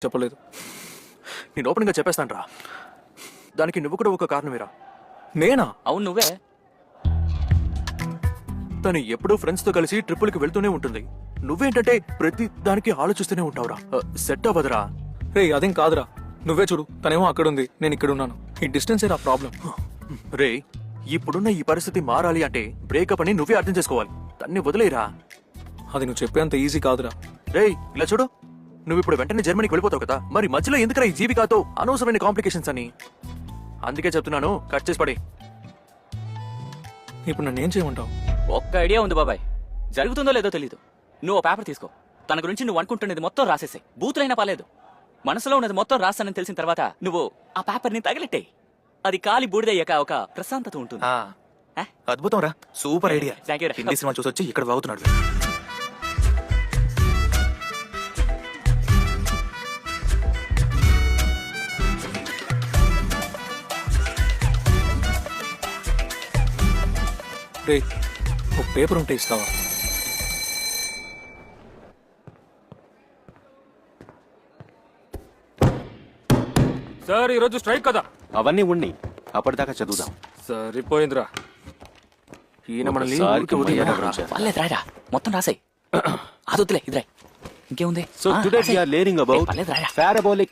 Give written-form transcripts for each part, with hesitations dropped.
చెప్పలేదు. నేను ఓపెన్గా చెప్పేస్తాను రా. దానికి నువ్వు కూడా ఒక కారణమేరా. నేనా? అవును నువ్వే. తను ఎప్పుడూ ఫ్రెండ్స్తో కలిసి ట్రిప్పులకి వెళ్తూనే ఉంటుంది. నువ్వేంటంటే ప్రతి దానికి ఆలోచిస్తూనే ఉంటావురా. సెట్ అవ్వదురా. రే అదేం కాదురా, నువ్వే చూడు, తనేమో అక్కడ ఉంది, నేను ఇక్కడ ఉన్నాను. ఈ డిస్టెన్స్ ఏరా ప్రాబ్లం. రే, ఇప్పుడున్న ఈ పరిస్థితి మారాలి అంటే బ్రేకప్ అని నువ్వే అర్థం చేసుకోవాలి. తన్ని వదిలేరా. అది నువ్వు చెప్పేంత ఈజీ కాదురా. రే ఇలా చూడు, నువ్వు ఇప్పుడు వెంటనే జర్మనీకి వెళ్ళిపోతావు కదా, మరి మధ్యలో ఎందుకురా ఈ జీవికాతో అనవసరమైన కాంప్లికేషన్స్ అని. అందుకే చెప్తున్నాను, కట్ చేసి పడే. ఇప్పుడు నన్ను ఏం చేయమంటావు? ఒక్క ఐడియా ఉంది బాబాయ్, జరుగుతుందో లేదో తెలీదు. నువ్వు పేపర్ తీసుకో, తన గురించి నువ్వు అనుకుంటున్నది మొత్తం రాసేసాయి. బూతులైనా పర్లేదు, మనసులో ఉన్నది మొత్తం రాస్తానని తెలిసిన తర్వాత నువ్వు ఆ పేపర్ ని తగిలెట్టే. అది కాలి బూడిదయ్యాక ఒక ప్రశాంతత ఉంటుంది. అద్భుతం రా, సూపర్ ఐడియా. Thank you రా. హిందీ సినిమా చూసొచ్చి ఇక్కడ వాగుతున్నాడు. రే ఒక పేపర్ ఉంటే ఇస్తావా? సార్ ఈరోజు స్ట్రైక్ కదా. అవన్నీ ఉండి అప్పటిదాకా చదువుదాం. సరిపోయిందిరా. ఈయన మనల్ని ఒకసారికి ఊరికే వదిలేయరా. మర్యాద పర్లేదు రాయరా, మొత్తం రాసాయి. అది వద్దులే, ఇది రాయ్. ఇంకేముంది? So today we are learning about పర్లేదు రాయరా. parabolic.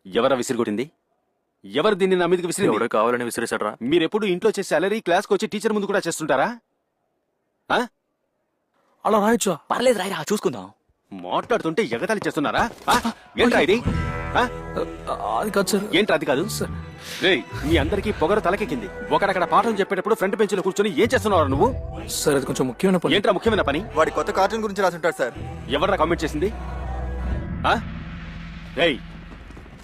ఎవరా విసిరిగొట్టింది? ఎవరు దీన్ని నా మీదకి విసిరింది? ఎవడో కావాలని విసిరేశాడ్రా. మీరెప్పుడు ఇంట్లో చేసే అలరీ క్లాస్కి వచ్చి టీచర్ ముందు కూడా చేస్తుంటారా? ఆ? అలా రాయొచ్చా? పర్లేదు రాయరా, చూసుకుందాం. మాట్లాడుతుంటే ఎగతాళి చేస్తున్నారా? ఆ? ఏంట్రా ఇది? ఆ? అది కాదు సార్. ఏంట్రా అది కాదు? రేయ్, మీ అందరికీ పొగరు తలకెక్కింది. ఒకడక్కడ పాఠం చెప్పేటప్పుడు ఫ్రంట్ బెంచ్ లో కూర్చొని ఏం చేస్తున్నావు నువ్వు? సార్ అది కొంచెం ముఖ్యమైన పని. ఏంట్రా ముఖ్యమైన పని? వాడి కొత్త కార్టూన్ గురించి రాసుంటాడు సార్. ఎవర్రా కామెంట్ చేసింది? ఆ? రేయ్,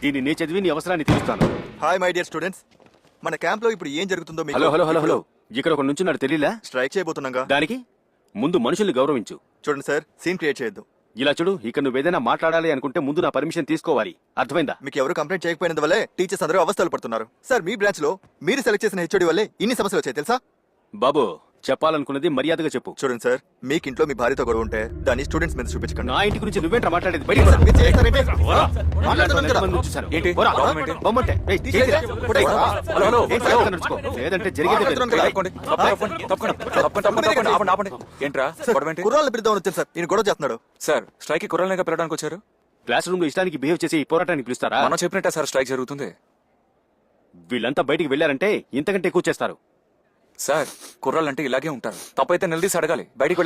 దీన్ని నే చదివి నీ అవసరాన్ని తీరుస్తాను. హాయ్ మై డియర్ స్టూడెంట్స్, మన క్యాంప్ లో ఇప్పుడు ఏం జరుగుతుందో మీకు హలో హలో హలో హలో, ఇక్కడ ఒక నుంచున్నాడు తెలియలా? స్ట్రైక్ చేయబోతున్నాగా. దానికి ముందు మనుషుల్ని గౌరవించు. చూడండి సార్, సీన్ క్రియేట్ చేయొద్దు. ఇలా చూడు, ఇక్కడ నువ్వేదైనా మాట్లాడాలి అనుకుంటే ముందు నా పర్మిషన్ తీసుకోవాలి, అర్థమైందా? మీకు ఎవరు కంప్లైంట్ చేయకపోయినందువల్లే టీచర్స్ అందరూ అవస్థలు పడుతున్నారు. సార్, మీ బ్రాంచ్ లో మీరు సెలెక్ట్ చేసిన హెచ్ఓడి వల్లే ఇన్ని సమస్యలు వచ్చాయి తెలుసా? బాబు, చెప్పాలనుకున్నది మర్యాదగా చెప్పు. చూడండి సార్, మీకు ఇంట్లో మీ భార్యతో గొడవ ఉంటే దాన్ని స్టూడెంట్స్ మీద చూపించకండి. నా ఇంటి గురించి నువ్వేంట్రా మాట్లాడేది? మీరు చేస్తారంటే? మాట్లాడుతున్నాను కదా. ఏంటి? బొమ్మంటే ఏయ్, చేతిరా. హలో హలో ఏంటి సరిగ్గా నడుచుకో, లేదంటే జరిగేది వేరు. ఏంట్రా సార్, గొడవ ఏంటి? కుర్రాళ్ళని పిలుద్దామని వచ్చారు సార్, ఈయన గొడవ చేస్తున్నాడు. సార్ స్ట్రైక్ కి కుర్రలనే పిలవడానికి వచ్చారు. క్లాస్ రూమ్ లో ఇష్టానికి బిహేవ్ చేసి ఈ పోరాటానికి పిలుస్తారా? మనం చెప్పినట్టే సార్ స్ట్రైక్ జరుగుతుంది. వీళ్ళంతా బయటికి వెళ్లారంటే ఇంతకంటే ఎక్కువ చేస్తారు. సార్ కుర్రాళ్ళంటే ఇలాగే ఉంటారు. తప్పైతే నిలదీసి అడగాలి. బయటికి